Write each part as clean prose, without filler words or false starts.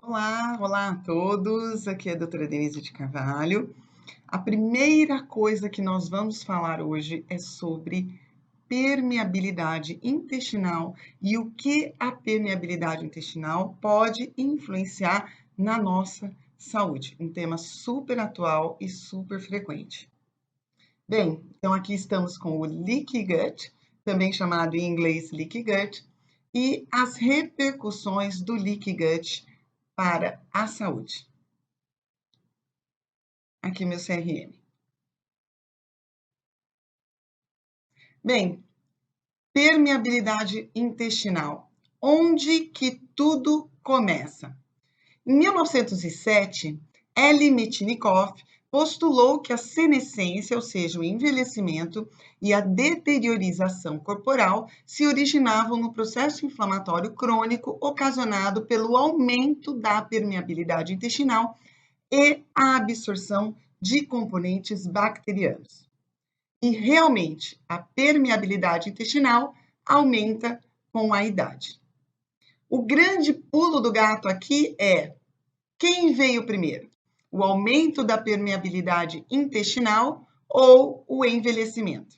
Olá, olá a todos. Aqui é a doutora Denise de Carvalho. A primeira coisa que nós vamos falar hoje é sobre permeabilidade intestinal e o que a permeabilidade intestinal pode influenciar na nossa saúde. Um tema super atual e super frequente. Bem, então aqui estamos com o Leaky Gut, também chamado em inglês Leaky Gut, e as repercussões do Leaky Gut para a saúde. Aqui meu CRM. Bem, permeabilidade intestinal. Onde que tudo começa? Em 1907, L. Metchnikoff postulou que a senescência, ou seja, o envelhecimento e a deteriorização corporal se originavam no processo inflamatório crônico ocasionado pelo aumento da permeabilidade intestinal e a absorção de componentes bacterianos. E realmente, a permeabilidade intestinal aumenta com a idade. O grande pulo do gato aqui é: quem veio primeiro? O aumento da permeabilidade intestinal ou o envelhecimento?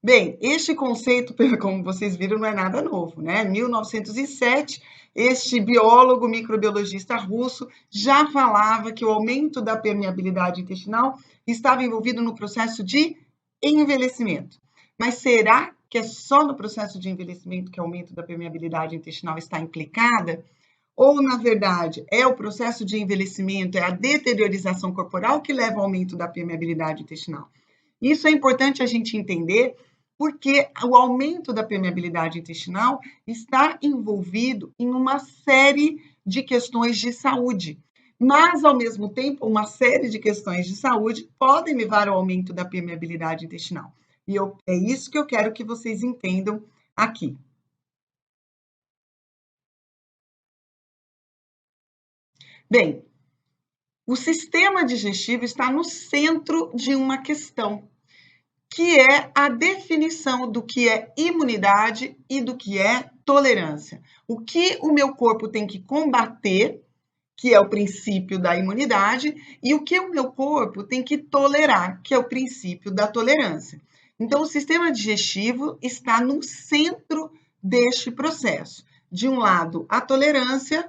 Bem, este conceito, como vocês viram, não é nada novo, né? Em 1907, este biólogo microbiologista russo já falava que o aumento da permeabilidade intestinal estava envolvido no processo de envelhecimento. Mas será que é só no processo de envelhecimento que o aumento da permeabilidade intestinal está implicada? Ou, na verdade, é o processo de envelhecimento, é a deteriorização corporal que leva ao aumento da permeabilidade intestinal? Isso é importante a gente entender, porque o aumento da permeabilidade intestinal está envolvido em uma série de questões de saúde. Mas, ao mesmo tempo, uma série de questões de saúde podem levar ao aumento da permeabilidade intestinal. E é isso que eu quero que vocês entendam aqui. Bem, o sistema digestivo está no centro de uma questão, que é a definição do que é imunidade e do que é tolerância. O que o meu corpo tem que combater, que é o princípio da imunidade, e o que o meu corpo tem que tolerar, que é o princípio da tolerância. Então, o sistema digestivo está no centro deste processo. De um lado, a tolerância,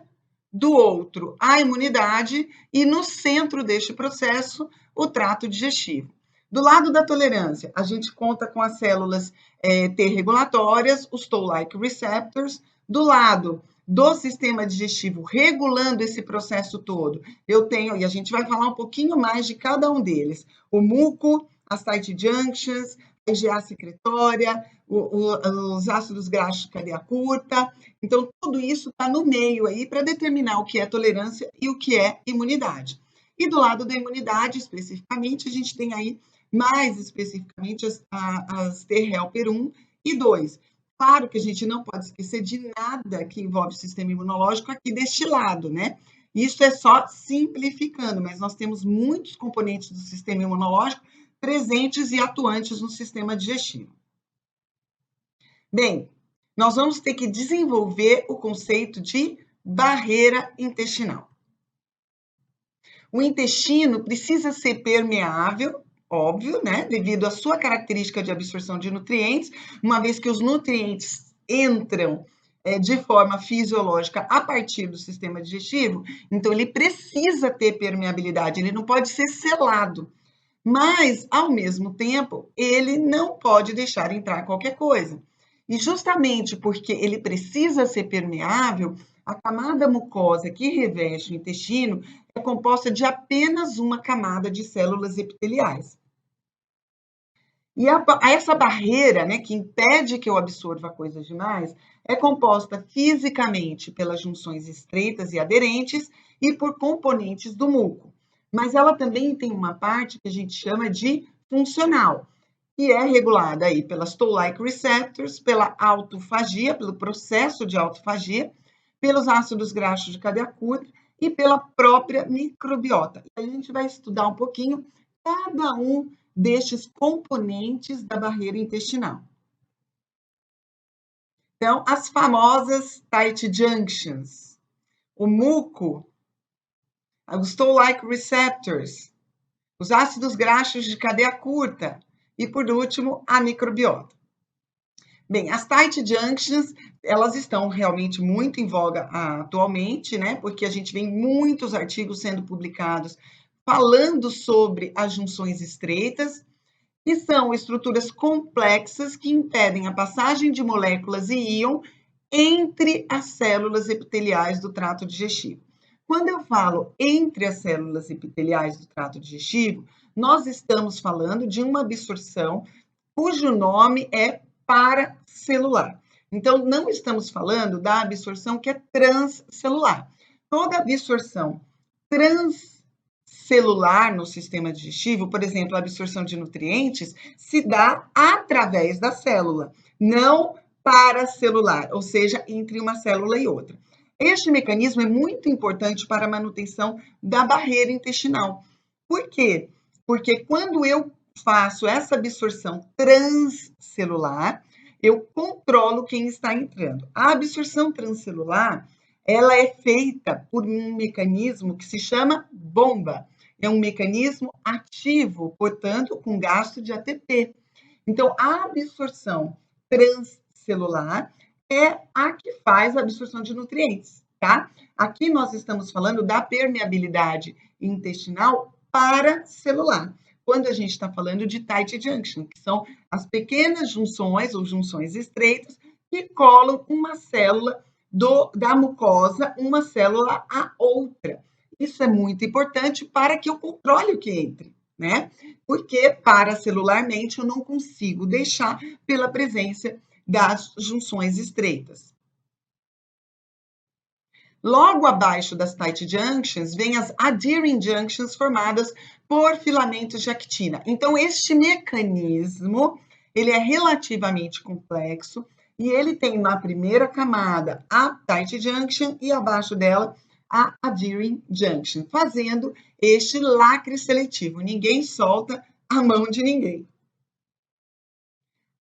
do outro, a imunidade, e no centro deste processo, o trato digestivo. Do lado da tolerância, a gente conta com as células T regulatórias, os Toll-like receptors. Do lado do sistema digestivo, regulando esse processo todo, eu tenho, e a gente vai falar um pouquinho mais de cada um deles, o muco, as tight junctions, a IgA secretória, os ácidos graxos de cadeia curta. Então, tudo isso está no meio aí para determinar o que é tolerância e o que é imunidade. E do lado da imunidade, especificamente, a gente tem aí, mais especificamente, as T helper 1 e 2. Claro que a gente não pode esquecer de nada que envolve o sistema imunológico aqui deste lado, né? Isso é só simplificando, mas nós temos muitos componentes do sistema imunológico presentes e atuantes no sistema digestivo. Bem, nós vamos ter que desenvolver o conceito de barreira intestinal. O intestino precisa ser permeável, óbvio, né? Devido à sua característica de absorção de nutrientes, uma vez que os nutrientes entram de forma fisiológica a partir do sistema digestivo, então ele precisa ter permeabilidade, ele não pode ser selado. Mas, ao mesmo tempo, ele não pode deixar entrar qualquer coisa. E justamente porque ele precisa ser permeável, a camada mucosa que reveste o intestino é composta de apenas uma camada de células epiteliais. E essa barreira, né, que impede que eu absorva coisas demais, é composta fisicamente pelas junções estreitas e aderentes e por componentes do muco. Mas ela também tem uma parte que a gente chama de funcional, que é regulada aí pelas Toll-like receptors, pela autofagia, pelo processo de autofagia, pelos ácidos graxos de cadeia curta e pela própria microbiota. E a gente vai estudar um pouquinho cada um destes componentes da barreira intestinal. Então, as famosas tight junctions. O muco os toll-like receptors, os ácidos graxos de cadeia curta e, por último, a microbiota. Bem, as tight junctions, elas estão realmente muito em voga atualmente, né? Porque a gente vê muitos artigos sendo publicados falando sobre as junções estreitas, que são estruturas complexas que impedem a passagem de moléculas e íon entre as células epiteliais do trato digestivo. Quando eu falo entre as células epiteliais do trato digestivo, nós estamos falando de uma absorção cujo nome é paracelular. Então, não estamos falando da absorção que é transcelular. Toda absorção transcelular no sistema digestivo, por exemplo, a absorção de nutrientes, se dá através da célula, não paracelular, ou seja, entre uma célula e outra. Este mecanismo é muito importante para a manutenção da barreira intestinal. Por quê? Porque quando eu faço essa absorção transcelular, eu controlo quem está entrando. A absorção transcelular, ela é feita por um mecanismo que se chama bomba. É um mecanismo ativo, portanto, com gasto de ATP. Então, a absorção transcelular é a que faz a absorção de nutrientes, tá? Aqui nós estamos falando da permeabilidade intestinal paracelular, quando a gente está falando de tight junction, que são as pequenas junções ou junções estreitas que colam uma célula da mucosa, uma célula a outra. Isso é muito importante para que eu controle o que entre, né? Porque paracelularmente eu não consigo deixar pela presença das junções estreitas. Logo abaixo das tight junctions, vem as adhering junctions formadas por filamentos de actina. Então, este mecanismo, ele é relativamente complexo e ele tem na primeira camada a tight junction e abaixo dela a adhering junction, fazendo este lacre seletivo. Ninguém solta a mão de ninguém.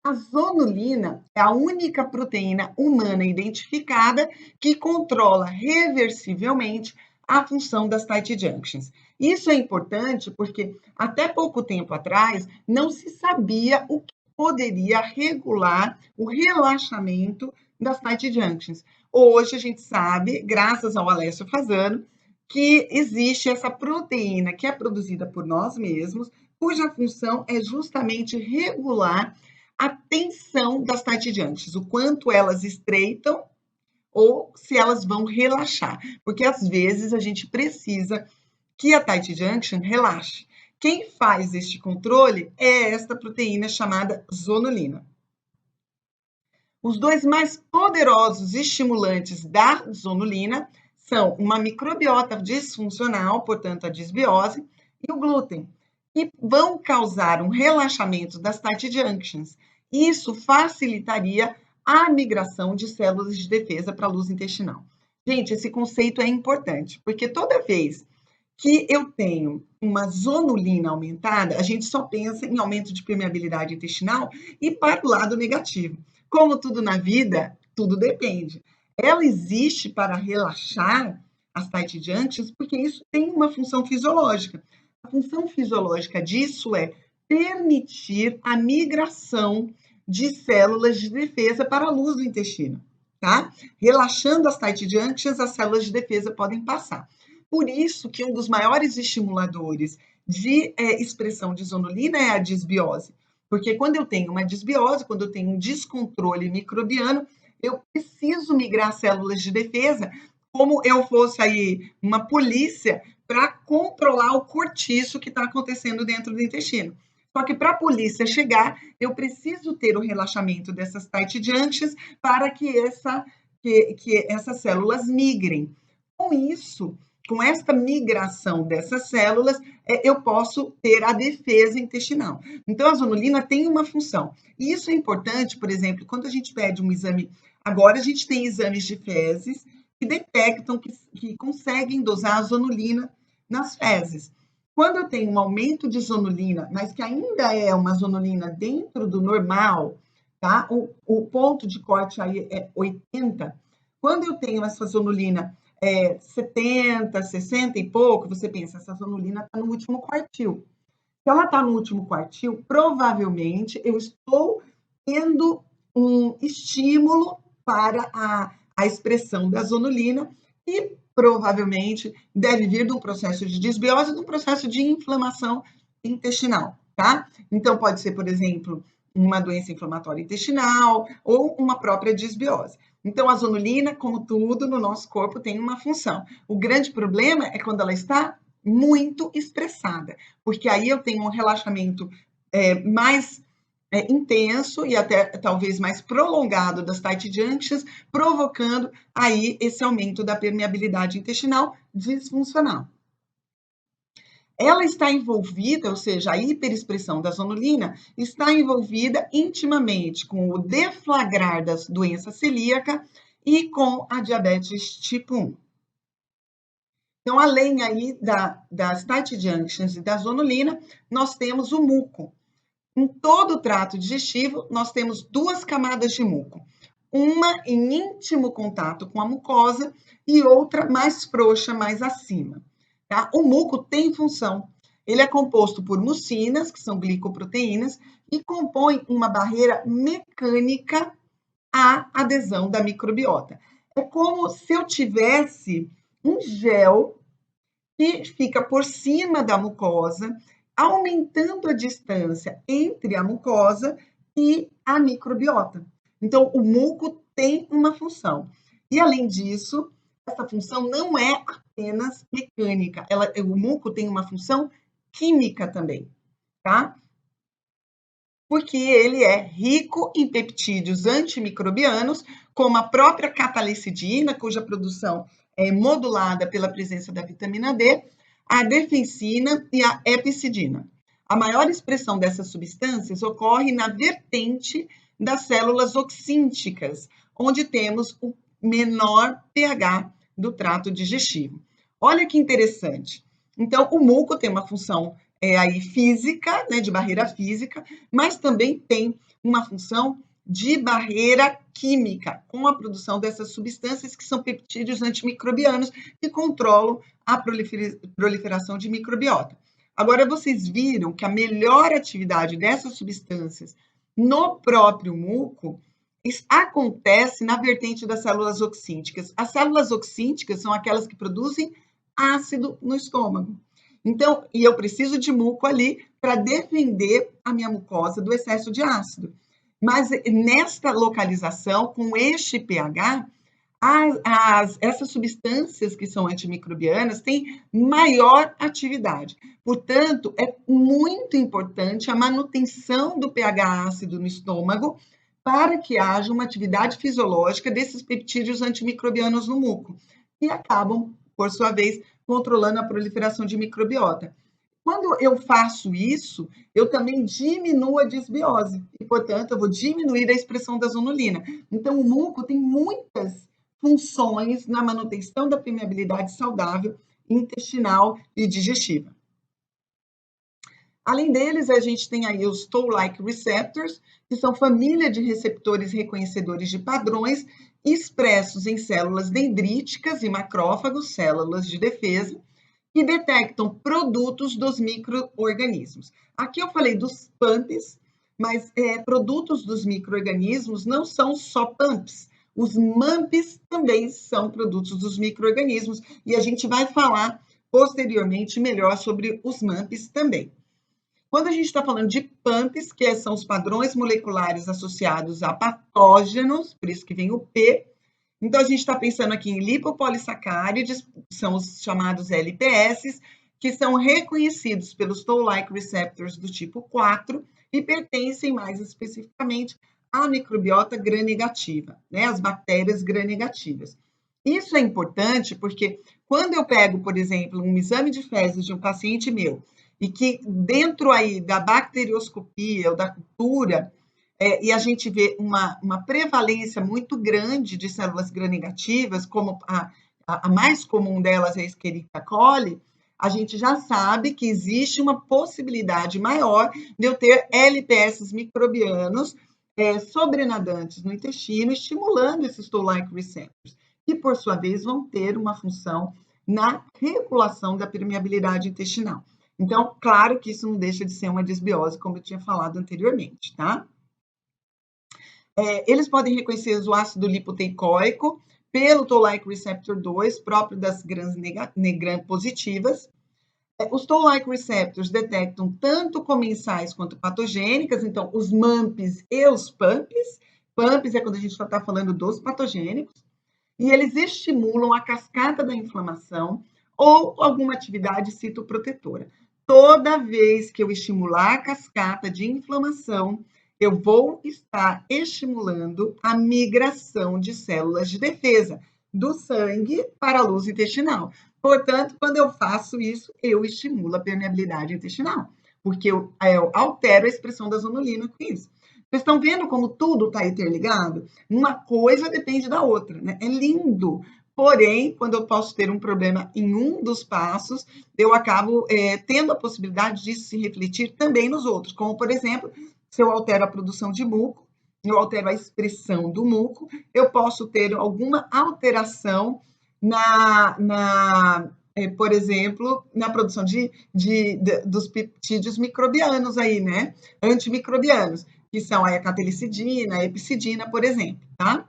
A zonulina é a única proteína humana identificada que controla reversivelmente a função das tight junctions. Isso é importante porque até pouco tempo atrás não se sabia o que poderia regular o relaxamento das tight junctions. Hoje a gente sabe, graças ao Alessio Fasano, que existe essa proteína que é produzida por nós mesmos, cuja função é justamente regular a tensão das tight junctions, o quanto elas estreitam ou se elas vão relaxar, porque às vezes a gente precisa que a tight junction relaxe. Quem faz este controle é esta proteína chamada zonulina. Os dois mais poderosos estimulantes da zonulina são uma microbiota disfuncional, portanto a disbiose, e o glúten, que vão causar um relaxamento das tight junctions. Isso facilitaria a migração de células de defesa para a luz intestinal. Gente, esse conceito é importante, porque toda vez que eu tenho uma zonulina aumentada, a gente só pensa em aumento de permeabilidade intestinal e para o lado negativo. Como tudo na vida, tudo depende. Ela existe para relaxar as tight junctions porque isso tem uma função fisiológica. A função fisiológica disso é permitir a migração de células de defesa para a luz do intestino, tá? Relaxando as tight junctions, as células de defesa podem passar. Por isso que um dos maiores estimuladores de expressão de zonulina é a disbiose. Porque quando eu tenho uma disbiose, quando eu tenho um descontrole microbiano, eu preciso migrar células de defesa como eu fosse aí uma polícia para controlar o cortiço que está acontecendo dentro do intestino. Só que para a polícia chegar, eu preciso ter o relaxamento dessas tight junctions para que essas células migrem. Com isso, com esta migração dessas células, eu posso ter a defesa intestinal. Então, a zonulina tem uma função. E isso é importante, por exemplo, quando a gente pede um exame. Agora, a gente tem exames de fezes que detectam que conseguem dosar a zonulina nas fezes. Quando eu tenho um aumento de zonulina, mas que ainda é uma zonulina dentro do normal, tá? O ponto de corte aí é 80. Quando eu tenho essa zonulina 70, 60 e pouco, você pensa, essa zonulina está no último quartil. Se ela está no último quartil, provavelmente eu estou tendo um estímulo para a expressão da zonulina e provavelmente deve vir de um processo de desbiose, de um processo de inflamação intestinal, tá? Então, pode ser, por exemplo, uma doença inflamatória intestinal ou uma própria desbiose. Então, a zonulina, como tudo no nosso corpo, tem uma função. O grande problema é quando ela está muito expressada, porque aí eu tenho um relaxamento mais intenso e até talvez mais prolongado das tight junctions, provocando aí esse aumento da permeabilidade intestinal disfuncional. Ela está envolvida, ou seja, a hiperexpressão da zonulina está envolvida intimamente com o deflagrar da doença celíaca e com a diabetes tipo 1. Então, além aí das tight junctions e da zonulina, nós temos o muco. Em todo o trato digestivo, nós temos duas camadas de muco. Uma em íntimo contato com a mucosa e outra mais frouxa, mais acima. Tá? O muco tem função. Ele é composto por mucinas, que são glicoproteínas, e compõe uma barreira mecânica à adesão da microbiota. É como se eu tivesse um gel que fica por cima da mucosa, aumentando a distância entre a mucosa e a microbiota. Então, o muco tem uma função. E, além disso, essa função não é apenas mecânica. O muco tem uma função química também, tá? Porque ele é rico em peptídeos antimicrobianos, como a própria catalicidina, cuja produção é modulada pela presença da vitamina D, a defensina e a epicidina. A maior expressão dessas substâncias ocorre na vertente das células oxínticas, onde temos o menor pH do trato digestivo. Olha que interessante. Então, o muco tem uma função aí física, né, de barreira física, mas também tem uma função de barreira química, com a produção dessas substâncias que são peptídeos antimicrobianos que controlam a proliferação de microbiota. Agora, vocês viram que a melhor atividade dessas substâncias no próprio muco acontece na vertente das células oxínticas. As células oxínticas são aquelas que produzem ácido no estômago. Então, e eu preciso de muco ali para defender a minha mucosa do excesso de ácido. Mas nesta localização, com este pH, essas substâncias que são antimicrobianas têm maior atividade. Portanto, é muito importante a manutenção do pH ácido no estômago para que haja uma atividade fisiológica desses peptídeos antimicrobianos no muco, que acabam, por sua vez, controlando a proliferação de microbiota. Quando eu faço isso, eu também diminuo a desbiose e, portanto, eu vou diminuir a expressão da zonulina. Então, o muco tem muitas funções na manutenção da permeabilidade saudável intestinal e digestiva. Além deles, a gente tem aí os Toll-like receptors, que são família de receptores reconhecedores de padrões expressos em células dendríticas e macrófagos, células de defesa, que detectam produtos dos micro-organismos. Aqui eu falei dos PAMPs, mas produtos dos micro-organismos não são só PAMPs. Os MAMPs também são produtos dos micro-organismos e a gente vai falar posteriormente melhor sobre os MAMPs também. Quando a gente está falando de PAMPs, que são os padrões moleculares associados a patógenos, por isso que vem o P, então a gente está pensando aqui em lipopolissacárides, que são os chamados LPS, que são reconhecidos pelos Toll-like receptors do tipo 4 e pertencem mais especificamente à microbiota gram-negativa, né, as bactérias gram-negativas. Isso é importante porque quando eu pego, por exemplo, um exame de fezes de um paciente meu, e que dentro aí da bacterioscopia ou da cultura, e a gente vê uma prevalência muito grande de células gram-negativas, como a mais comum delas é a Escherichia coli, a gente já sabe que existe uma possibilidade maior de eu ter LPS microbianos sobrenadantes no intestino, estimulando esses Toll-like receptors. que, por sua vez, vão ter uma função na regulação da permeabilidade intestinal. Então, claro que isso não deixa de ser uma desbiose, como eu tinha falado anteriormente, tá? Eles podem reconhecer o ácido lipoteicoico pelo Toll-like receptor 2, próprio das gram positivas. Os Toll-like receptors detectam tanto comensais quanto patogênicas, então os MAMPs e os PAMPs. PAMPs é quando a gente está falando dos patogênicos, e eles estimulam a cascata da inflamação ou alguma atividade citoprotetora. Toda vez que eu estimular a cascata de inflamação, eu vou estar estimulando a migração de células de defesa do sangue para a luz intestinal. Portanto, quando eu faço isso, eu estimulo a permeabilidade intestinal, porque eu altero a expressão da zonulina com isso. Vocês estão vendo como tudo está interligado? Uma coisa depende da outra, né? É lindo. Porém, quando eu posso ter um problema em um dos passos, eu acabo tendo a possibilidade de se refletir também nos outros, como, por exemplo, se eu altero a produção de muco, eu altero a expressão do muco, eu posso ter alguma alteração por exemplo, na produção dos peptídeos microbianos aí, né? Antimicrobianos, que são a catelicidina, a epicidina, por exemplo, tá?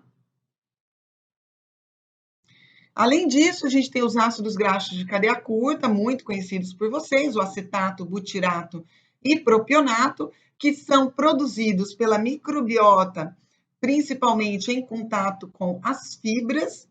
Além disso, a gente tem os ácidos graxos de cadeia curta, muito conhecidos por vocês, o acetato, butirato e propionato, que são produzidos pela microbiota, principalmente em contato com as fibras,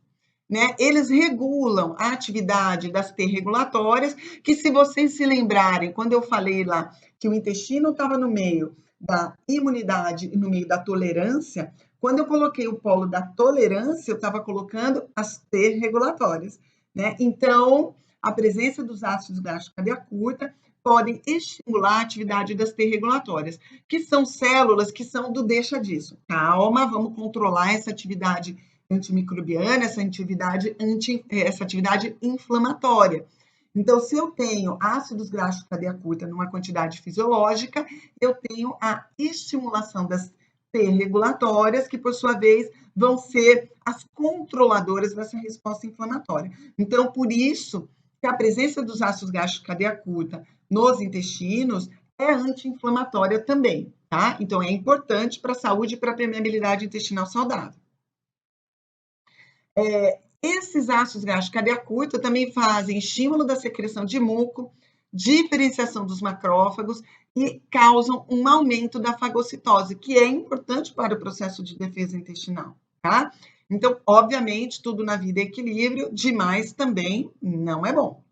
né? Eles regulam a atividade das T regulatórias, que se vocês se lembrarem, quando eu falei lá que o intestino estava no meio da imunidade e no meio da tolerância, quando eu coloquei o polo da tolerância, eu estava colocando as T regulatórias, né? Então, a presença dos ácidos graxos de cadeia curta podem estimular a atividade das T regulatórias, que são células que são do deixa disso. Calma, vamos controlar essa atividade antimicrobiana, essa atividade inflamatória. Então, se eu tenho ácidos graxos de cadeia curta numa quantidade fisiológica, eu tenho a estimulação das T regulatórias, que por sua vez vão ser as controladoras dessa resposta inflamatória. Então, por isso que a presença dos ácidos graxos de cadeia curta nos intestinos é anti-inflamatória também, tá? Então, é importante para a saúde e para a permeabilidade intestinal saudável. Esses ácidos graxos de cadeia curta também fazem estímulo da secreção de muco, diferenciação dos macrófagos e causam um aumento da fagocitose, que é importante para o processo de defesa intestinal, tá? Então, obviamente, tudo na vida é equilíbrio, demais também não é bom.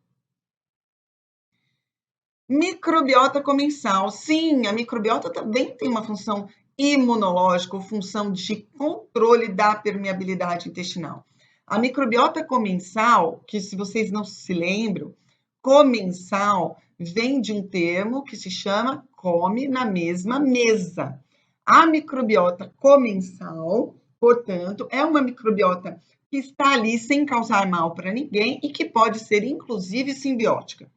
Microbiota comensal. Sim, a microbiota também tem uma função imunológica, ou função de controle da permeabilidade intestinal. A microbiota comensal, que se vocês não se lembram, comensal vem de um termo que se chama come na mesma mesa. A microbiota comensal, portanto, é uma microbiota que está ali sem causar mal para ninguém e que pode ser, inclusive, simbiótica.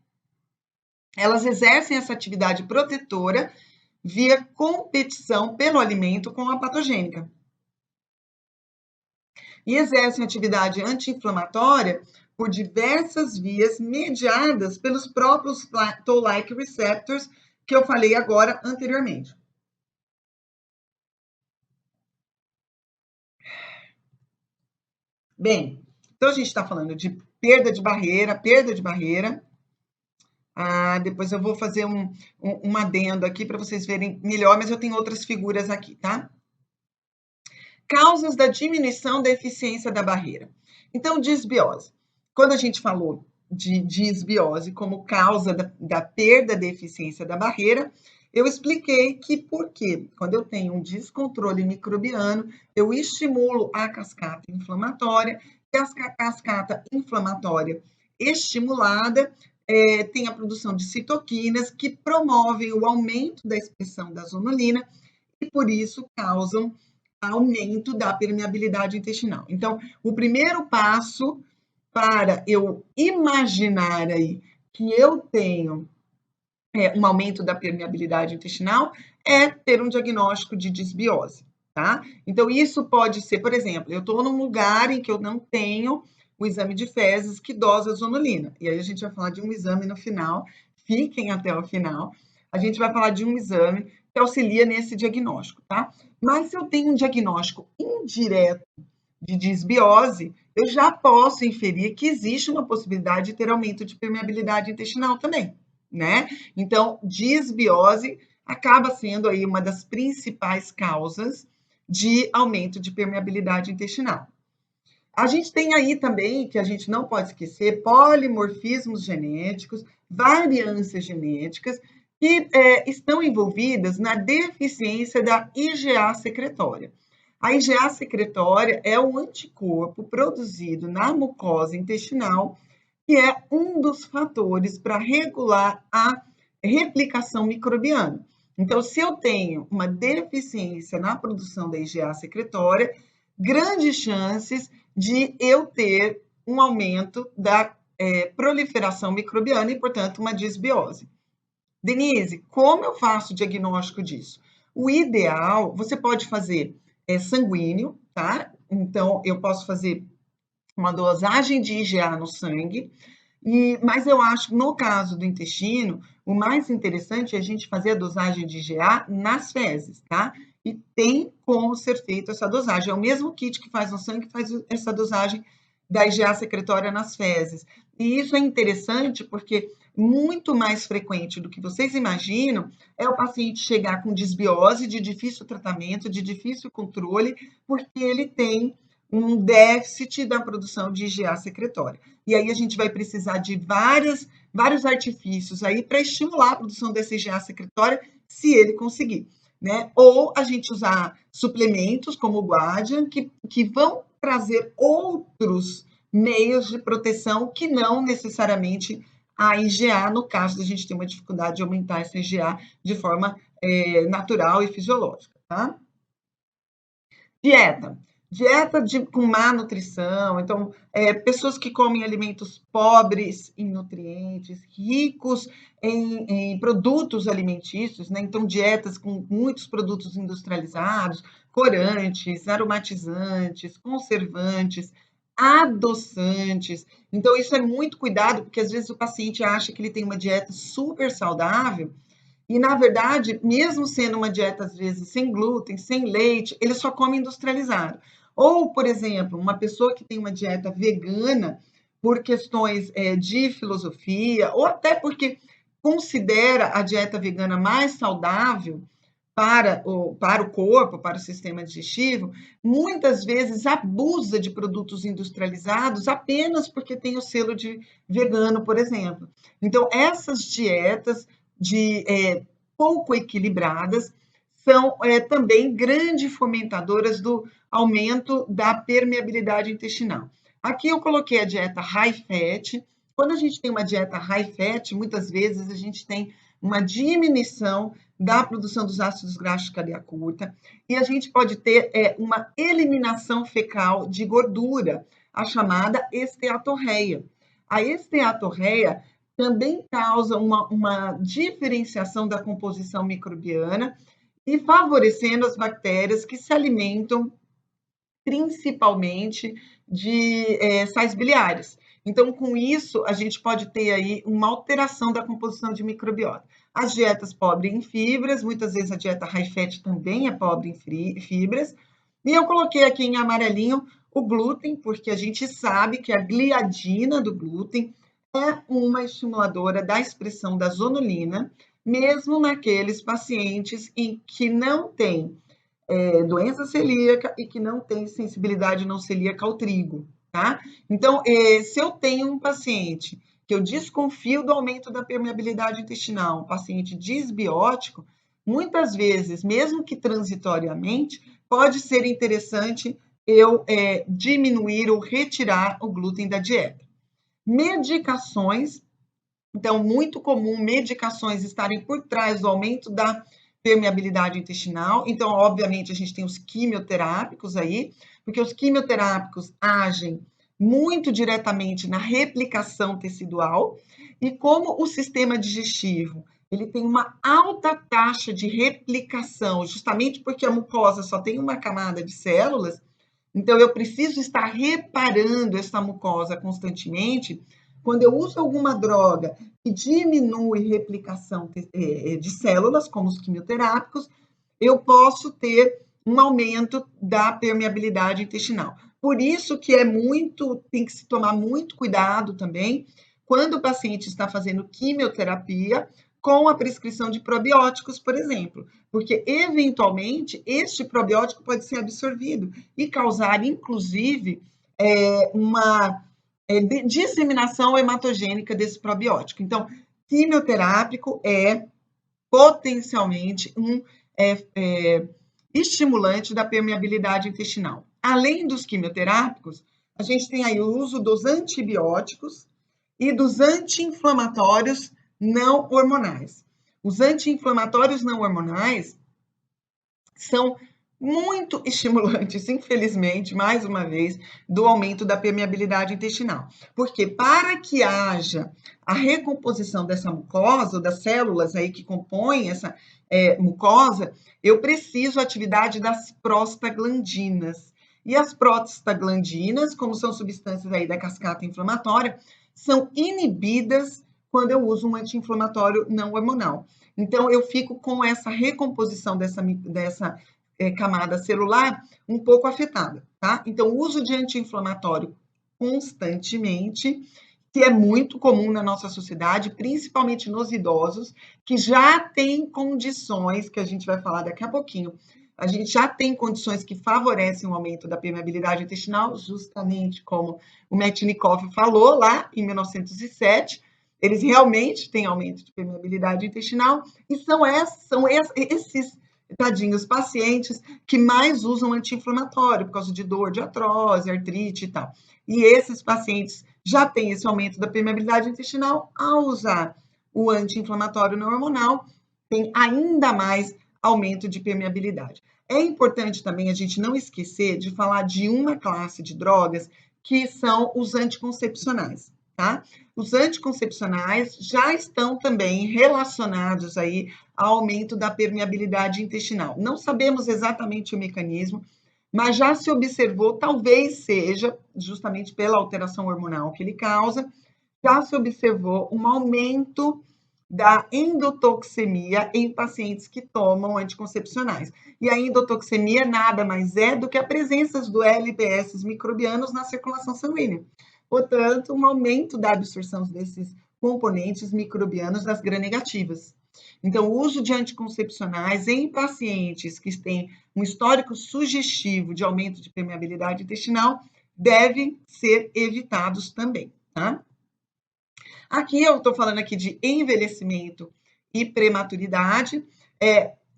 Elas exercem essa atividade protetora via competição pelo alimento com a patogênica. E exercem atividade anti-inflamatória por diversas vias mediadas pelos próprios Toll-like receptors que eu falei agora anteriormente. Bem, então a gente está falando de perda de barreira. Depois eu vou fazer um adendo aqui para vocês verem melhor, mas eu tenho outras figuras aqui, tá? Causas da diminuição da eficiência da barreira. Então, disbiose. Quando a gente falou de disbiose como causa da perda da eficiência da barreira, eu expliquei que por quê? Quando eu tenho um descontrole microbiano, eu estimulo a cascata inflamatória, e a cascata inflamatória estimulada tem a produção de citoquinas que promovem o aumento da expressão da zonulina e, por isso, causam aumento da permeabilidade intestinal. Então, o primeiro passo para eu imaginar aí que eu tenho um aumento da permeabilidade intestinal é ter um diagnóstico de disbiose, tá? Então, isso pode ser, por exemplo, eu estou num lugar em que eu não tenho o exame de fezes que dosa a zonulina. E aí a gente vai falar de um exame no final, fiquem até o final. A gente vai falar de um exame que auxilia nesse diagnóstico, tá? Mas se eu tenho um diagnóstico indireto de disbiose, eu já posso inferir que existe uma possibilidade de ter aumento de permeabilidade intestinal também, né? Então, disbiose acaba sendo aí uma das principais causas de aumento de permeabilidade intestinal. A gente tem aí também, que a gente não pode esquecer, polimorfismos genéticos, variâncias genéticas, que estão envolvidas na deficiência da IgA secretória. A IgA secretória é um anticorpo produzido na mucosa intestinal, que é um dos fatores para regular a replicação microbiana. Então, se eu tenho uma deficiência na produção da IgA secretória, grandes chances de eu ter um aumento da proliferação microbiana e, portanto, uma disbiose. Denise, como eu faço o diagnóstico disso? O ideal, você pode fazer sanguíneo, tá? Então, eu posso fazer uma dosagem de IgA no sangue, mas eu acho que no caso do intestino, o mais interessante é a gente fazer a dosagem de IgA nas fezes, tá? E tem como ser feita essa dosagem. É o mesmo kit que faz no sangue que faz essa dosagem da IgA secretória nas fezes. E isso é interessante porque muito mais frequente do que vocês imaginam é o paciente chegar com disbiose de difícil tratamento, de difícil controle, porque ele tem um déficit da produção de IgA secretória. E aí a gente vai precisar de vários artifícios aí para estimular a produção dessa IgA secretória, se ele conseguir, né? Ou a gente usar suplementos como o Guardian, que vão trazer outros meios de proteção que não necessariamente a IgA, no caso da gente ter uma dificuldade de aumentar essa IgA de forma natural e fisiológica, tá? Dieta. Com má nutrição, então, pessoas que comem alimentos pobres em nutrientes, ricos em produtos alimentícios, né? Então, dietas com muitos produtos industrializados, corantes, aromatizantes, conservantes, adoçantes. Então, isso é muito cuidado, porque às vezes o paciente acha que ele tem uma dieta super saudável e, na verdade, mesmo sendo uma dieta, às vezes, sem glúten, sem leite, ele só come industrializado. Ou, por exemplo, uma pessoa que tem uma dieta vegana por questões de filosofia, ou até porque considera a dieta vegana mais saudável para o corpo, para o sistema digestivo, muitas vezes abusa de produtos industrializados apenas porque tem o selo de vegano, por exemplo. Então, essas dietas pouco equilibradas são também grandes fomentadoras do aumento da permeabilidade intestinal. Aqui eu coloquei a dieta high fat. Quando a gente tem uma dieta high fat, muitas vezes a gente tem uma diminuição da produção dos ácidos graxos de cadeia curta e a gente pode ter uma eliminação fecal de gordura, a chamada esteatorreia. A esteatorreia também causa uma diferenciação da composição microbiana e favorecendo as bactérias que se alimentam principalmente de sais biliares. Então, com isso, a gente pode ter aí uma alteração da composição de microbiota. As dietas pobres em fibras, muitas vezes a dieta high fat também é pobre em fibras. E eu coloquei aqui em amarelinho o glúten, porque a gente sabe que a gliadina do glúten é uma estimuladora da expressão da zonulina, mesmo naqueles pacientes em que não tem doença celíaca e que não tem sensibilidade não celíaca ao trigo, tá? Então, se eu tenho um paciente que eu desconfio do aumento da permeabilidade intestinal, um paciente disbiótico, muitas vezes, mesmo que transitoriamente, pode ser interessante eu diminuir ou retirar o glúten da dieta. Medicações, então, muito comum medicações estarem por trás do aumento da permeabilidade intestinal. Então, obviamente, a gente tem os quimioterápicos aí, porque os quimioterápicos agem muito diretamente na replicação tecidual, e como o sistema digestivo ele tem uma alta taxa de replicação, justamente porque a mucosa só tem uma camada de células, então eu preciso estar reparando essa mucosa constantemente. Quando eu uso alguma droga que diminui replicação de células, como os quimioterápicos, eu posso ter um aumento da permeabilidade intestinal. Por isso que tem que se tomar muito cuidado também quando o paciente está fazendo quimioterapia com a prescrição de probióticos, por exemplo, porque eventualmente este probiótico pode ser absorvido e causar, inclusive, uma disseminação hematogênica desse probiótico. Então, quimioterápico é potencialmente um estimulante da permeabilidade intestinal. Além dos quimioterápicos, a gente tem aí o uso dos antibióticos e dos anti-inflamatórios não hormonais. Os anti-inflamatórios não hormonais são muito estimulantes, infelizmente, mais uma vez, do aumento da permeabilidade intestinal. Porque para que haja a recomposição dessa mucosa, das células aí que compõem essa mucosa, eu preciso atividade das prostaglandinas. E as prostaglandinas, como são substâncias aí da cascata inflamatória, são inibidas quando eu uso um anti-inflamatório não hormonal. Então, eu fico com essa recomposição dessa camada celular um pouco afetada, tá? Então, o uso de anti-inflamatório constantemente, que é muito comum na nossa sociedade, principalmente nos idosos, que já têm condições, que a gente vai falar daqui a pouquinho, a gente já tem condições que favorecem o aumento da permeabilidade intestinal, justamente como o Metchnikoff falou lá em 1907, eles realmente têm aumento de permeabilidade intestinal, e são esses tadinhos pacientes que mais usam anti-inflamatório por causa de dor, de artrose, artrite e tal. E esses pacientes já têm esse aumento da permeabilidade intestinal, ao usar o anti-inflamatório não hormonal, tem ainda mais aumento de permeabilidade. É importante também a gente não esquecer de falar de uma classe de drogas que são os anticoncepcionais, tá? Os anticoncepcionais já estão também relacionados aí ao aumento da permeabilidade intestinal. Não sabemos exatamente o mecanismo, mas já se observou, talvez seja justamente pela alteração hormonal que ele causa, já se observou um aumento da endotoxemia em pacientes que tomam anticoncepcionais. E a endotoxemia nada mais é do que a presença do LPS microbianos na circulação sanguínea. Portanto, um aumento da absorção desses componentes microbianos das gram-negativas. Então, o uso de anticoncepcionais em pacientes que têm um histórico sugestivo de aumento de permeabilidade intestinal deve ser evitados também, tá? Aqui eu estou falando aqui de envelhecimento e prematuridade.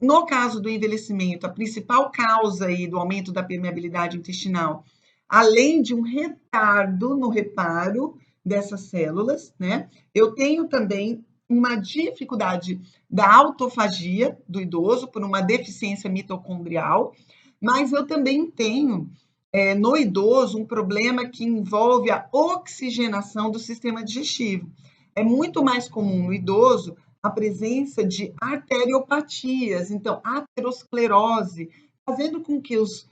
No caso do envelhecimento, a principal causa aí do aumento da permeabilidade intestinal, além de um retardo no reparo dessas células, né? Eu tenho também uma dificuldade da autofagia do idoso por uma deficiência mitocondrial, mas eu também tenho no idoso um problema que envolve a oxigenação do sistema digestivo. É muito mais comum no idoso a presença de arteriopatias, então aterosclerose, fazendo com que os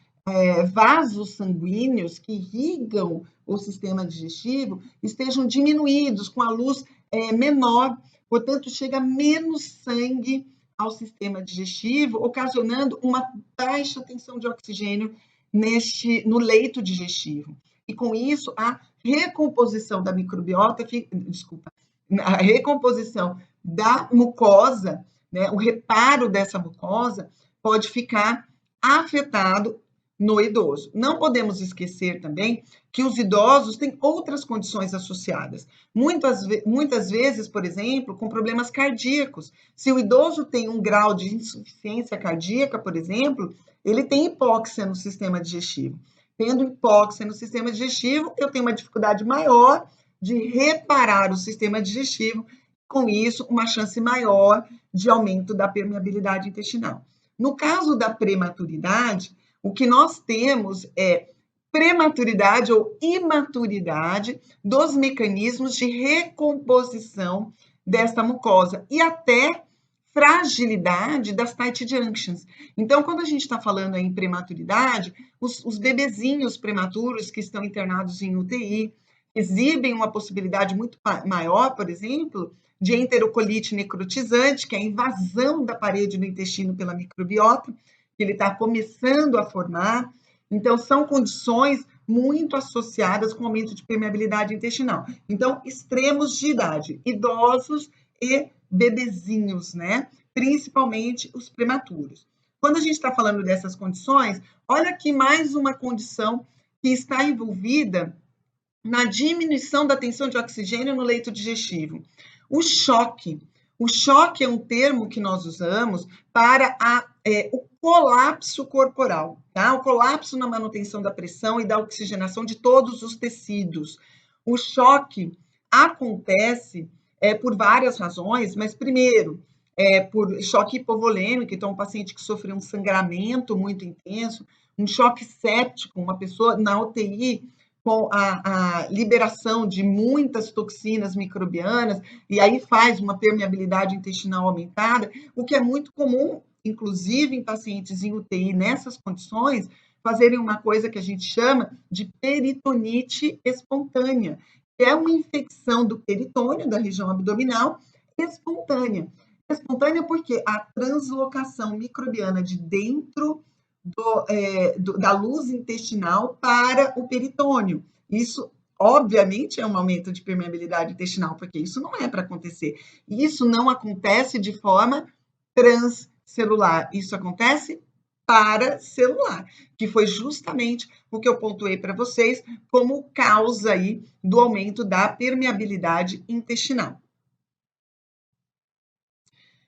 vasos sanguíneos que irrigam o sistema digestivo estejam diminuídos, com a luz menor, portanto, chega menos sangue ao sistema digestivo, ocasionando uma baixa tensão de oxigênio no leito digestivo. E com isso, a recomposição da microbiota, a recomposição da mucosa, né, o reparo dessa mucosa pode ficar afetado no idoso. Não podemos esquecer também que os idosos têm outras condições associadas. Muitas vezes, por exemplo, com problemas cardíacos. Se o idoso tem um grau de insuficiência cardíaca, por exemplo, ele tem hipóxia no sistema digestivo. Tendo hipóxia no sistema digestivo, eu tenho uma dificuldade maior de reparar o sistema digestivo, com isso, uma chance maior de aumento da permeabilidade intestinal. No caso da prematuridade, o que nós temos é prematuridade ou imaturidade dos mecanismos de recomposição desta mucosa e até fragilidade das tight junctions. Então, quando a gente está falando aí em prematuridade, os bebezinhos prematuros que estão internados em UTI exibem uma possibilidade muito maior, por exemplo, de enterocolite necrotizante, que é a invasão da parede do intestino pela microbiota, que ele está começando a formar. Então, são condições muito associadas com aumento de permeabilidade intestinal. Então, extremos de idade, idosos e bebezinhos, né? Principalmente os prematuros. Quando a gente está falando dessas condições, olha aqui mais uma condição que está envolvida na diminuição da tensão de oxigênio no leito digestivo. O choque. O choque é um termo que nós usamos para o colapso corporal, tá? O colapso na manutenção da pressão e da oxigenação de todos os tecidos. O choque acontece por várias razões, mas primeiro, por choque hipovolêmico, então um paciente que sofreu um sangramento muito intenso, um choque séptico, uma pessoa na UTI com a liberação de muitas toxinas microbianas, e aí faz uma permeabilidade intestinal aumentada, o que é muito comum, inclusive em pacientes em UTI, nessas condições, fazerem uma coisa que a gente chama de peritonite espontânea, que é uma infecção do peritônio, da região abdominal, espontânea. Espontânea porque a translocação microbiana de dentro da luz intestinal para o peritônio. Isso, obviamente, é um aumento de permeabilidade intestinal, porque isso não é para acontecer. Isso não acontece de forma transcelular. Isso acontece paracelular, que foi justamente o que eu pontuei para vocês como causa aí do aumento da permeabilidade intestinal.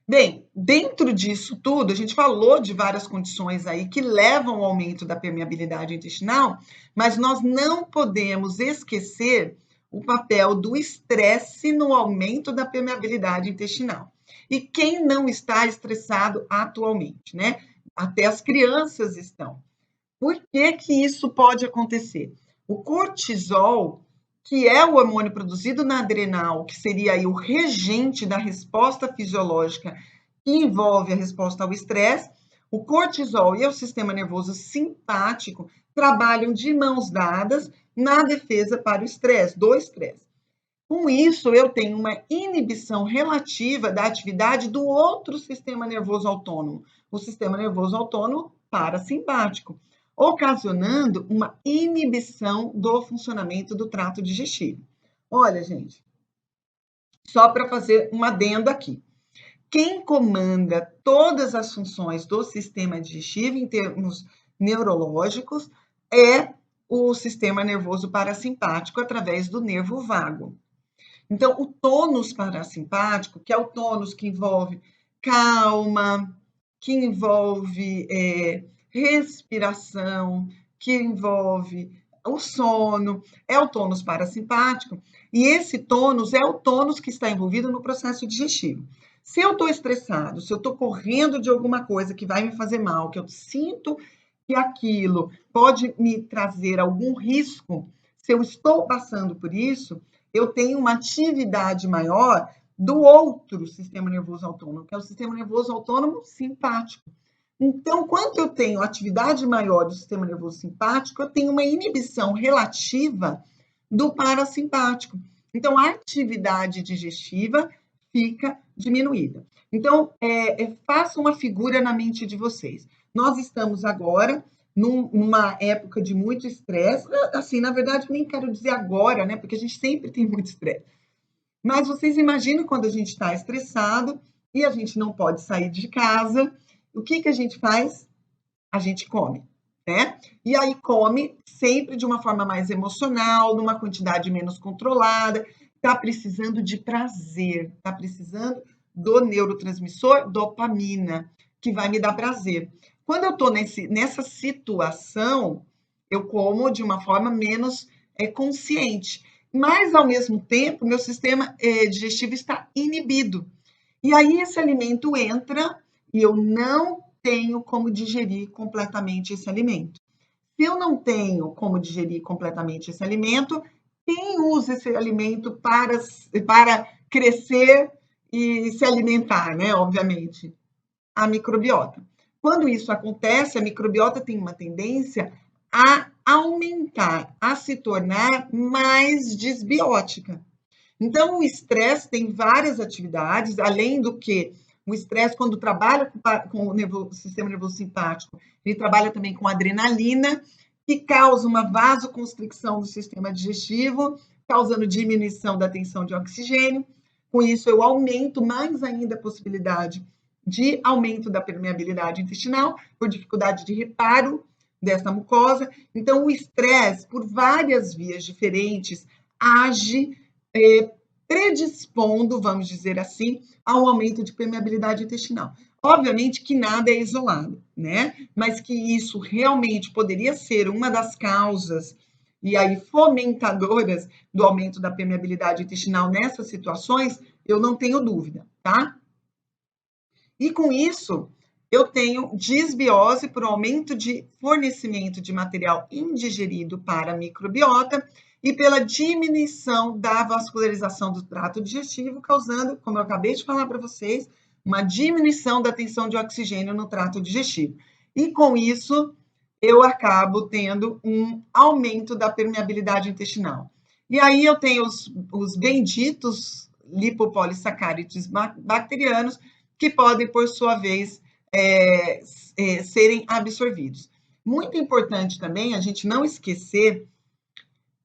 Bem, dentro disso tudo, a gente falou de várias condições aí que levam ao aumento da permeabilidade intestinal, mas nós não podemos esquecer o papel do estresse no aumento da permeabilidade intestinal. E quem não está estressado atualmente, né? Até as crianças estão. Por que que isso pode acontecer? O cortisol, que é o hormônio produzido na adrenal, que seria aí o regente da resposta fisiológica que envolve a resposta ao estresse, o cortisol e o sistema nervoso simpático trabalham de mãos dadas na defesa para o estresse, do estresse. Com isso, eu tenho uma inibição relativa da atividade do outro sistema nervoso autônomo, o sistema nervoso autônomo parasimpático, ocasionando uma inibição do funcionamento do trato digestivo. Olha, gente, só para fazer um adendo aqui. Quem comanda todas as funções do sistema digestivo em termos neurológicos é o sistema nervoso parasimpático através do nervo vago. Então, o tônus parasimpático, que é o tônus que envolve calma, que envolve respiração, que envolve o sono, é o tônus parasimpático, e esse tônus é o tônus que está envolvido no processo digestivo. Se eu estou estressado, se eu estou correndo de alguma coisa que vai me fazer mal, que eu sinto que aquilo pode me trazer algum risco, se eu estou passando por isso, eu tenho uma atividade maior do outro sistema nervoso autônomo, que é o sistema nervoso autônomo simpático. Então, quando eu tenho atividade maior do sistema nervoso simpático, eu tenho uma inibição relativa do parasimpático. Então, a atividade digestiva fica diminuída. Então, faça uma figura na mente de vocês. Nós estamos agora numa época de muito estresse, assim, na verdade, nem quero dizer agora, né? Porque a gente sempre tem muito estresse. Mas vocês imaginam quando a gente está estressado e a gente não pode sair de casa, o que a gente faz? A gente come, né? E aí come sempre de uma forma mais emocional, numa quantidade menos controlada, está precisando de prazer, está precisando do neurotransmissor dopamina, que vai me dar prazer. Quando eu estou nessa situação, eu como de uma forma menos consciente, mas ao mesmo tempo, meu sistema digestivo está inibido. E aí esse alimento entra e eu não tenho como digerir completamente esse alimento. Se eu não tenho como digerir completamente esse alimento, quem usa esse alimento para crescer e se alimentar, né? Obviamente, a microbiota. Quando isso acontece, a microbiota tem uma tendência a aumentar, a se tornar mais disbiótica. Então, o estresse tem várias atividades, além do que o estresse, quando trabalha com o sistema nervoso simpático, ele trabalha também com adrenalina, que causa uma vasoconstricção do sistema digestivo, causando diminuição da tensão de oxigênio. Com isso, eu aumento mais ainda a possibilidade de aumento da permeabilidade intestinal, por dificuldade de reparo dessa mucosa. Então, o estresse, por várias vias diferentes, age predispondo, vamos dizer assim, ao aumento de permeabilidade intestinal. Obviamente que nada é isolado, né? Mas que isso realmente poderia ser uma das causas e aí fomentadoras do aumento da permeabilidade intestinal nessas situações, eu não tenho dúvida, tá? E com isso, eu tenho disbiose por aumento de fornecimento de material indigerido para a microbiota e pela diminuição da vascularização do trato digestivo, causando, como eu acabei de falar para vocês, uma diminuição da tensão de oxigênio no trato digestivo. E com isso, eu acabo tendo um aumento da permeabilidade intestinal. E aí eu tenho os benditos lipopolissacárides bacterianos, que podem, por sua vez, serem absorvidos. Muito importante também a gente não esquecer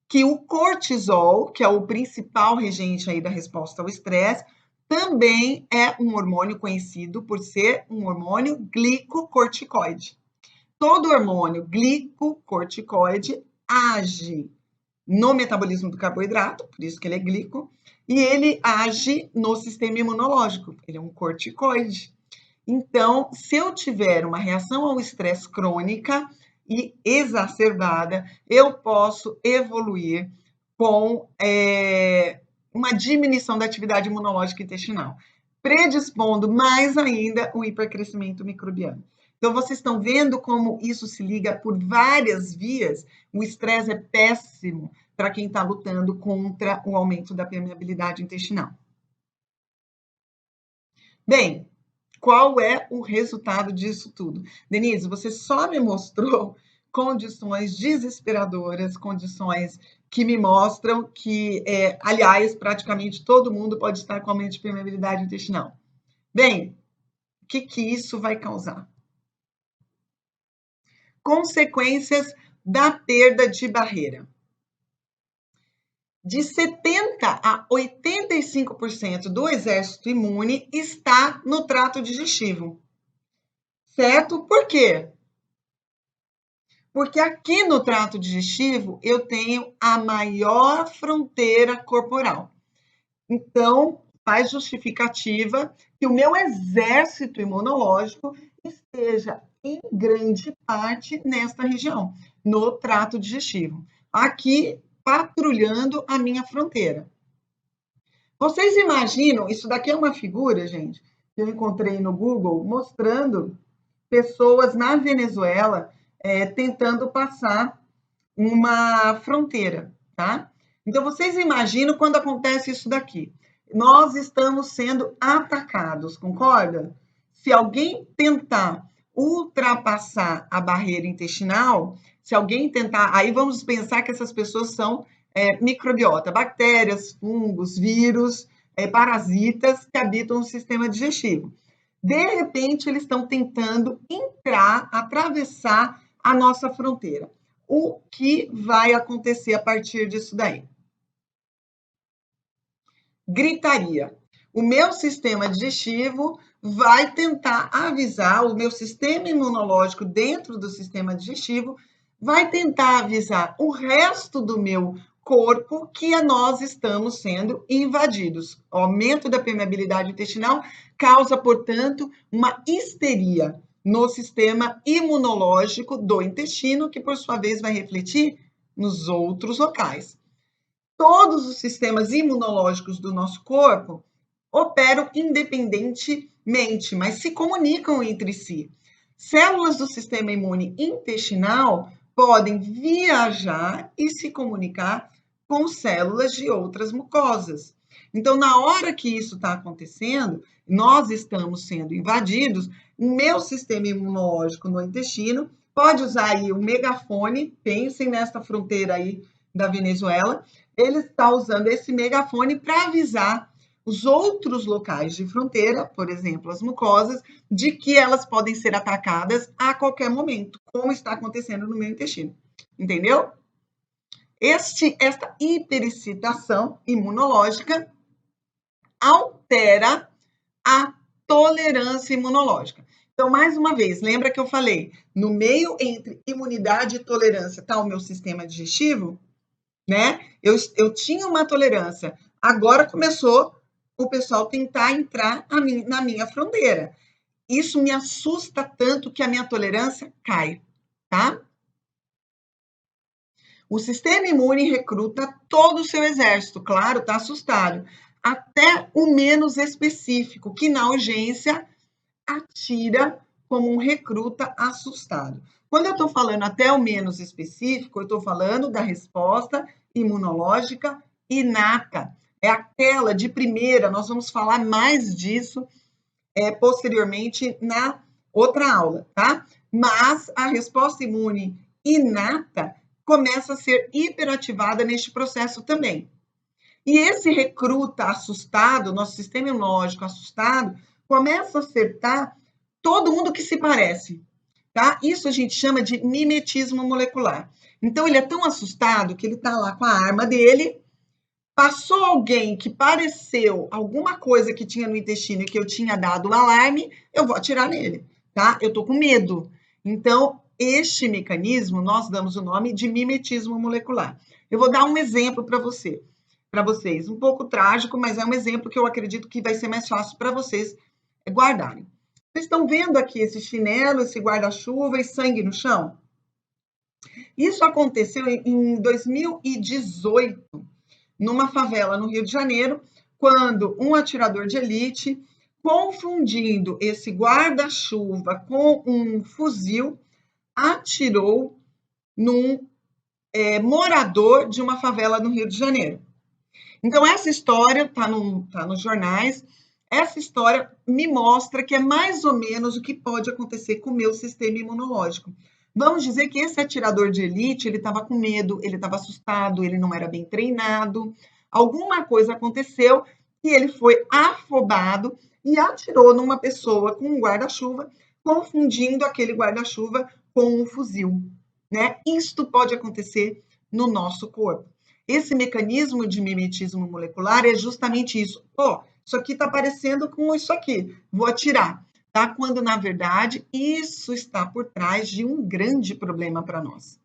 que o cortisol, que é o principal regente aí da resposta ao estresse, também é um hormônio conhecido por ser um hormônio glicocorticoide. Todo hormônio glicocorticoide age no metabolismo do carboidrato, por isso que ele é glico, e ele age no sistema imunológico, ele é um corticoide. Então, se eu tiver uma reação ao estresse crônica e exacerbada, eu posso evoluir com uma diminuição da atividade imunológica intestinal, predispondo mais ainda o hipercrescimento microbiano. Então, vocês estão vendo como isso se liga por várias vias. O estresse é péssimo para quem está lutando contra o aumento da permeabilidade intestinal. Bem, qual é o resultado disso tudo? Denise, você só me mostrou condições desesperadoras, condições que me mostram que, aliás, praticamente todo mundo pode estar com aumento de permeabilidade intestinal. Bem, o que isso vai causar? Consequências da perda de barreira. De 70% a 85% do exército imune está no trato digestivo. Certo? Por quê? Porque aqui no trato digestivo eu tenho a maior fronteira corporal. Então, faz justificativa que o meu exército imunológico esteja em grande parte nesta região, no trato digestivo. Aqui, patrulhando a minha fronteira. Vocês imaginam, isso daqui é uma figura, gente, que eu encontrei no Google, mostrando pessoas na Venezuela tentando passar uma fronteira, tá? Então, vocês imaginam quando acontece isso daqui. Nós estamos sendo atacados, concorda? Se alguém tentar ultrapassar a barreira intestinal, se alguém tentar, aí vamos pensar que essas pessoas são microbiota, bactérias, fungos, vírus, parasitas que habitam o sistema digestivo. De repente, eles estão tentando entrar, atravessar a nossa fronteira. O que vai acontecer a partir disso daí? Gritaria. O meu sistema digestivo vai tentar avisar, o meu sistema imunológico dentro do sistema digestivo vai tentar avisar o resto do meu corpo que nós estamos sendo invadidos. O aumento da permeabilidade intestinal causa, portanto, uma histeria no sistema imunológico do intestino, que por sua vez vai refletir nos outros locais. Todos os sistemas imunológicos do nosso corpo operam independentemente, mas se comunicam entre si. Células do sistema imune intestinal podem viajar e se comunicar com células de outras mucosas. Então, na hora que isso está acontecendo, nós estamos sendo invadidos, meu sistema imunológico no intestino pode usar aí o megafone, pensem nessa fronteira aí da Venezuela, ele está usando esse megafone para avisar os outros locais de fronteira, por exemplo, as mucosas, de que elas podem ser atacadas a qualquer momento, como está acontecendo no meu intestino. Entendeu? Esta hiperexcitação imunológica altera a tolerância imunológica. Então, mais uma vez, lembra que eu falei, no meio entre imunidade e tolerância está o meu sistema digestivo, né? Eu tinha uma tolerância, agora começou o pessoal tentar entrar na minha fronteira. Isso me assusta tanto que a minha tolerância cai, tá? O sistema imune recruta todo o seu exército, claro, está assustado, até o menos específico, que na urgência atira como um recruta assustado. Quando eu estou falando até o menos específico, eu estou falando da resposta imunológica inata. É aquela de primeira, nós vamos falar mais disso posteriormente na outra aula, tá? Mas a resposta imune inata começa a ser hiperativada neste processo também. E esse recruta assustado, nosso sistema imunológico assustado, começa a acertar todo mundo que se parece, tá? Isso a gente chama de mimetismo molecular. Então, ele é tão assustado que ele tá lá com a arma dele, passou alguém que pareceu alguma coisa que tinha no intestino e que eu tinha dado o alarme, eu vou atirar nele, tá? Eu tô com medo. Então, este mecanismo, nós damos o nome de mimetismo molecular. Eu vou dar um exemplo para vocês, um pouco trágico, mas é um exemplo que eu acredito que vai ser mais fácil para vocês guardarem. Vocês estão vendo aqui esse chinelo, esse guarda-chuva e sangue no chão? Isso aconteceu em 2018, numa favela no Rio de Janeiro, quando um atirador de elite, confundindo esse guarda-chuva com um fuzil, atirou num morador de uma favela no Rio de Janeiro. Então, essa história está nos jornais. Essa história me mostra que é mais ou menos o que pode acontecer com o meu sistema imunológico. Vamos dizer que esse atirador de elite, ele estava com medo, ele estava assustado, ele não era bem treinado. Alguma coisa aconteceu e ele foi afobado e atirou numa pessoa com um guarda-chuva, confundindo aquele guarda-chuva com um fuzil, né? Isto pode acontecer no nosso corpo. Esse mecanismo de mimetismo molecular é justamente isso. Isso aqui está parecendo com isso aqui, vou atirar. Tá? Quando, na verdade, isso está por trás de um grande problema para nós.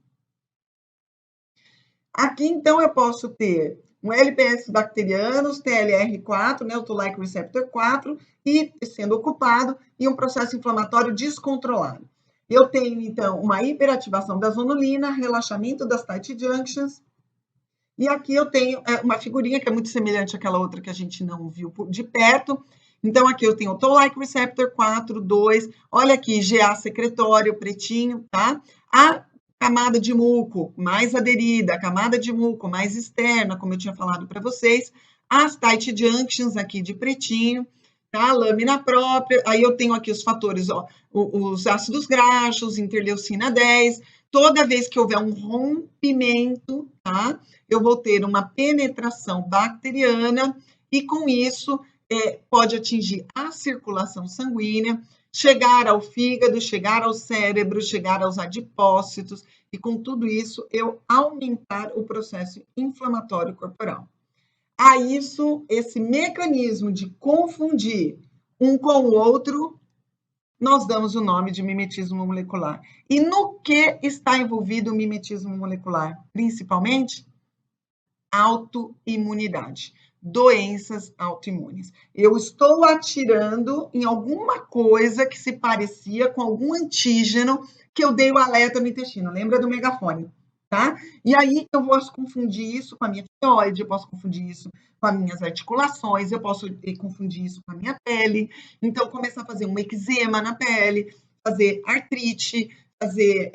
Aqui, então, eu posso ter um LPS bacterianos, TLR4, né, o Toll-like receptor 4, e sendo ocupado, e um processo inflamatório descontrolado. Eu tenho, então, uma hiperativação da zonulina, relaxamento das tight junctions, e aqui eu tenho uma figurinha que é muito semelhante àquela outra que a gente não viu de perto. Então, aqui eu tenho o Toll-like receptor 4, 2. Olha aqui, GA secretório, pretinho, tá? A camada de muco mais aderida, a camada de muco mais externa, como eu tinha falado para vocês. As tight junctions aqui de pretinho, tá? A lâmina própria. Aí eu tenho aqui os fatores, ó, os ácidos graxos, interleucina 10. Toda vez que houver um rompimento, tá? Eu vou ter uma penetração bacteriana e, com isso, pode atingir a circulação sanguínea, chegar ao fígado, chegar ao cérebro, chegar aos adipócitos e, com tudo isso, eu aumentar o processo inflamatório corporal. A isso, esse mecanismo de confundir um com o outro, nós damos o nome de mimetismo molecular. E no que está envolvido o mimetismo molecular? Principalmente autoimunidade, doenças autoimunes. Eu estou atirando em alguma coisa que se parecia com algum antígeno que eu dei o alerta no intestino. Lembra do megafone, tá? E aí eu posso confundir isso com a minha tireoide, eu posso confundir isso com as minhas articulações, eu posso confundir isso com a minha pele. Então, começar a fazer um eczema na pele, fazer artrite, fazer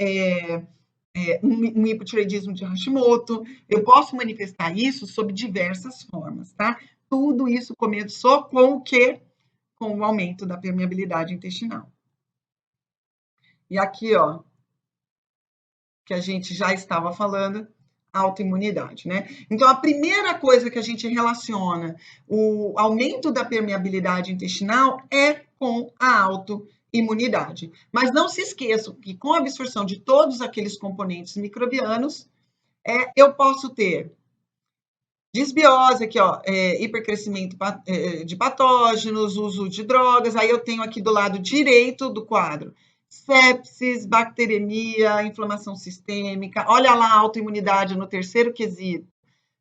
um hipotireoidismo de Hashimoto. Eu posso manifestar isso sob diversas formas, tá? tudo isso começou com o quê? Com o aumento da permeabilidade intestinal. E aqui, ó, que a gente já estava falando, autoimunidade, né? Então, a primeira coisa que a gente relaciona o aumento da permeabilidade intestinal é com a autoimunidade. Mas não se esqueçam que com a absorção de todos aqueles componentes microbianos, eu posso ter disbiose, aqui, ó, hipercrescimento de patógenos, uso de drogas. Aí eu tenho aqui do lado direito do quadro sepsis, bacteremia, inflamação sistêmica. Olha lá a autoimunidade no terceiro quesito.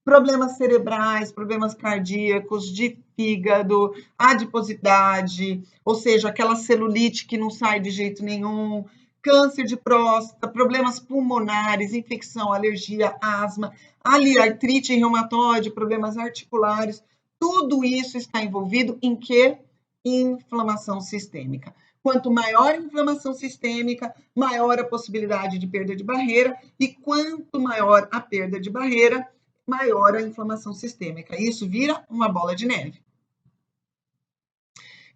Problemas cerebrais, problemas cardíacos, de fígado, adiposidade, ou seja, aquela celulite que não sai de jeito nenhum, câncer de próstata, problemas pulmonares, infecção, alergia, asma, artrite reumatoide, problemas articulares, tudo isso está envolvido em quê? Inflamação sistêmica. Quanto maior a inflamação sistêmica, maior a possibilidade de perda de barreira, e quanto maior a perda de barreira, maior a inflamação sistêmica. Isso vira uma bola de neve.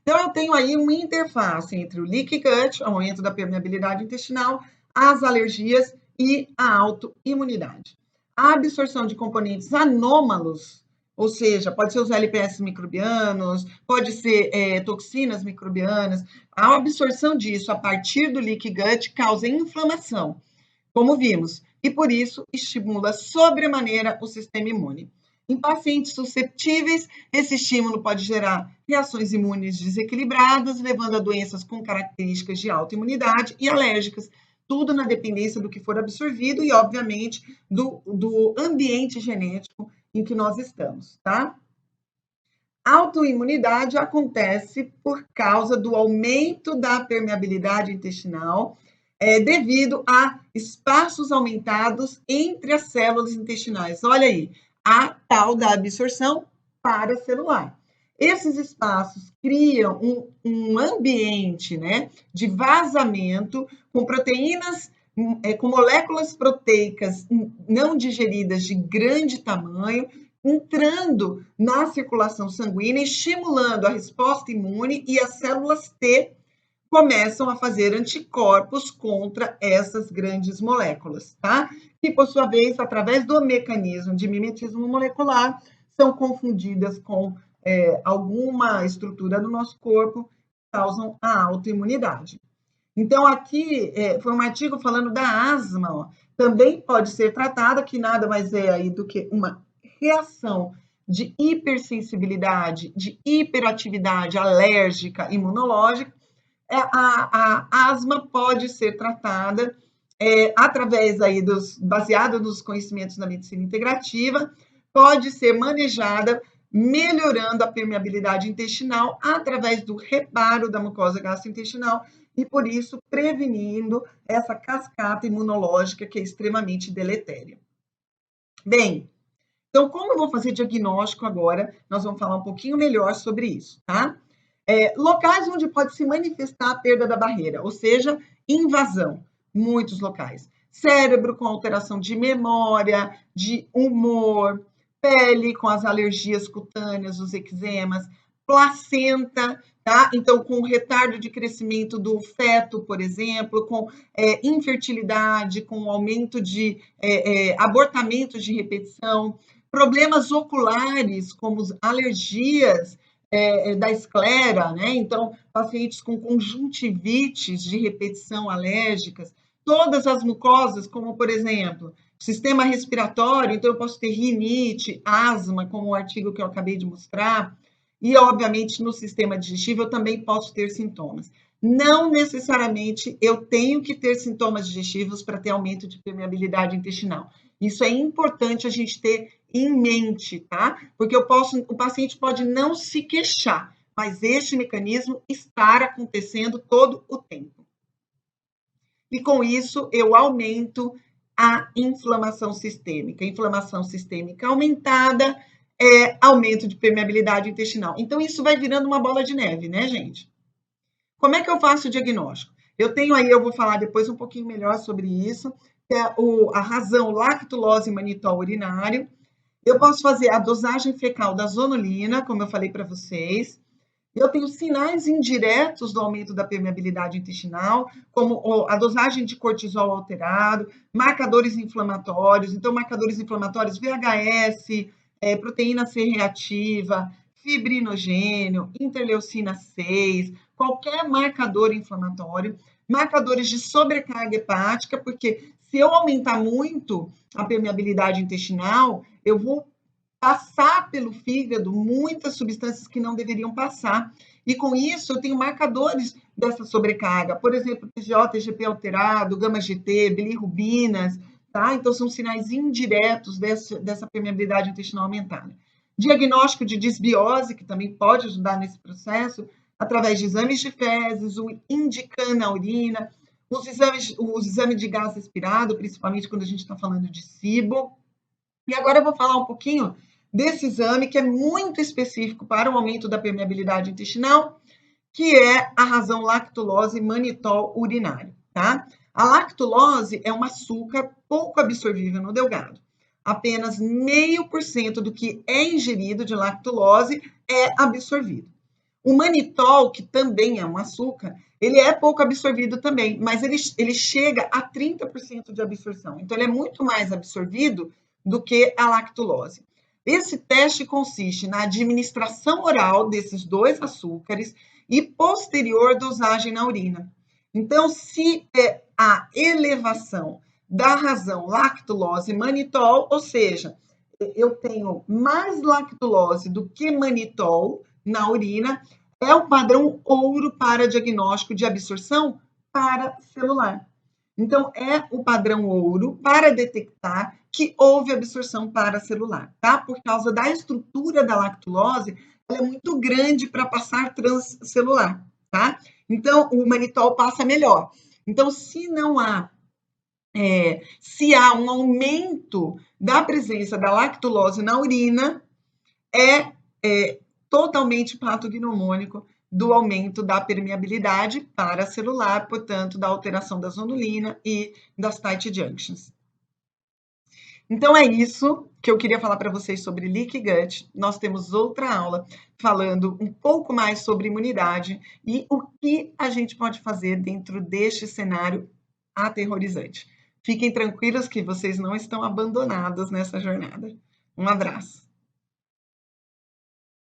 Então, eu tenho aí uma interface entre o leaky gut, aumento da permeabilidade intestinal, as alergias e a autoimunidade. A absorção de componentes anômalos, ou seja, pode ser os LPS microbianos, pode ser toxinas microbianas, a absorção disso a partir do leaky gut causa inflamação, como vimos, e por isso estimula sobremaneira o sistema imune. Em pacientes susceptíveis, esse estímulo pode gerar reações imunes desequilibradas, levando a doenças com características de autoimunidade e alérgicas, tudo na dependência do que for absorvido e, obviamente, do ambiente genético em que nós estamos, tá? A autoimunidade acontece por causa do aumento da permeabilidade intestinal, devido a espaços aumentados entre as células intestinais. Olha aí, a tal da absorção paracelular. Esses espaços criam um ambiente, né, de vazamento com proteínas, com moléculas proteicas não digeridas de grande tamanho, entrando na circulação sanguínea, estimulando a resposta imune, e as células T começam a fazer anticorpos contra essas grandes moléculas, tá? Que, por sua vez, através do mecanismo de mimetismo molecular, são confundidas com alguma estrutura do nosso corpo, causam a autoimunidade. Então, aqui foi um artigo falando da asma, ó. Também pode ser tratada, que nada mais é aí do que uma reação de hipersensibilidade, de hiperatividade alérgica imunológica. A asma pode ser tratada através aí baseado nos conhecimentos da medicina integrativa, pode ser manejada melhorando a permeabilidade intestinal através do reparo da mucosa gastrointestinal e, por isso, prevenindo essa cascata imunológica que é extremamente deletéria. Bem, então, como eu vou fazer diagnóstico agora, nós vamos falar um pouquinho melhor sobre isso, tá? Locais onde pode se manifestar a perda da barreira, ou seja, invasão, muitos locais. Cérebro com alteração de memória, de humor, pele com as alergias cutâneas, os eczemas, placenta, tá? Então, com retardo de crescimento do feto, por exemplo, com infertilidade, com aumento de abortamento de repetição, problemas oculares, como alergias da esclera, né? Então, pacientes com conjuntivites de repetição alérgicas, todas as mucosas, como, por exemplo, sistema respiratório, então eu posso ter rinite, asma, como o artigo que eu acabei de mostrar, e, obviamente, no sistema digestivo eu também posso ter sintomas. Não necessariamente eu tenho que ter sintomas digestivos para ter aumento de permeabilidade intestinal. Isso é importante a gente ter em mente, tá? Porque o paciente pode não se queixar, mas este mecanismo está acontecendo todo o tempo. E com isso eu aumento a inflamação sistêmica. Inflamação sistêmica aumentada é aumento de permeabilidade intestinal. Então isso vai virando uma bola de neve, né, gente? Como é que eu faço o diagnóstico? Eu tenho aí, eu vou falar depois um pouquinho melhor sobre isso, que é a razão lactulose e manitol urinário. Eu posso fazer a dosagem fecal da zonulina, como eu falei para vocês. Eu tenho sinais indiretos do aumento da permeabilidade intestinal, como a dosagem de cortisol alterado, marcadores inflamatórios. Então, marcadores inflamatórios, VHS, proteína C reativa, fibrinogênio, interleucina 6, qualquer marcador inflamatório, marcadores de sobrecarga hepática, porque se eu aumentar muito a permeabilidade intestinal, eu vou passar pelo fígado muitas substâncias que não deveriam passar. E com isso, eu tenho marcadores dessa sobrecarga. Por exemplo, TGO, TGP alterado, gama-GT, bilirrubinas, tá? Então, são sinais indiretos dessa permeabilidade intestinal aumentada. Diagnóstico de disbiose, que também pode ajudar nesse processo, através de exames de fezes, o Indican na urina, os exames de gás respirado, principalmente quando a gente está falando de SIBO. E agora eu vou falar um pouquinho desse exame que é muito específico para o aumento da permeabilidade intestinal, que é a razão lactulose manitol urinário, tá? A lactulose é um açúcar pouco absorvível no delgado. Apenas 0,5% do que é ingerido de lactulose é absorvido. O manitol, que também é um açúcar, ele é pouco absorvido também, mas ele chega a 30% de absorção. Então, ele é muito mais absorvido do que a lactulose. Esse teste consiste na administração oral desses dois açúcares e posterior dosagem na urina. Então, se é a elevação da razão lactulose manitol, ou seja, eu tenho mais lactulose do que manitol na urina, é o padrão ouro para diagnóstico de absorção paracelular. Então, é o padrão ouro para detectar que houve absorção paracelular, tá? Por causa da estrutura da lactulose, ela é muito grande para passar transcelular, tá? Então, o manitol passa melhor. Então, se há um aumento da presença da lactulose na urina, é totalmente patognomônico do aumento da permeabilidade paracelular, portanto, da alteração da zonulina e das tight junctions. Então, é isso que eu queria falar para vocês sobre leaky gut. Nós temos outra aula falando um pouco mais sobre imunidade e o que a gente pode fazer dentro deste cenário aterrorizante. Fiquem tranquilos que vocês não estão abandonados nessa jornada. Um abraço.